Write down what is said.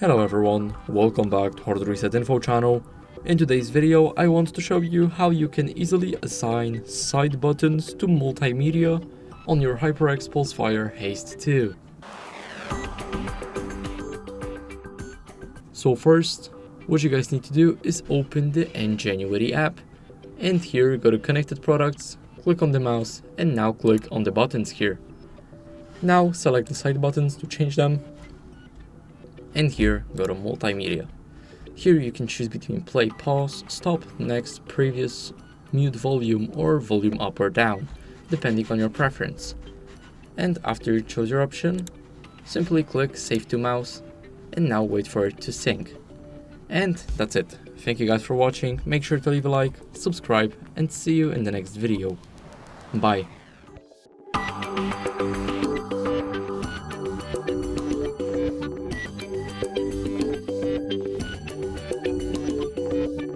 Hello everyone, welcome back to HardReset.Info channel. In today's video, I want to show you how you can easily assign side buttons to multimedia on your HyperX PulseFire Haste 2. So first, what you guys need to do is open the January app, and here go to Connected Products, click on the mouse, and now click on the buttons here. Now select the side buttons to change them, and here go to Multimedia. Here you can choose between play, pause, stop, next, previous, mute volume, or volume up or down, depending on your preference. And after you choose your option, simply click Save to Mouse, and now wait for it to sync. And that's it. Thank you guys for watching, make sure to leave a like, subscribe, and see you in the next video. Bye.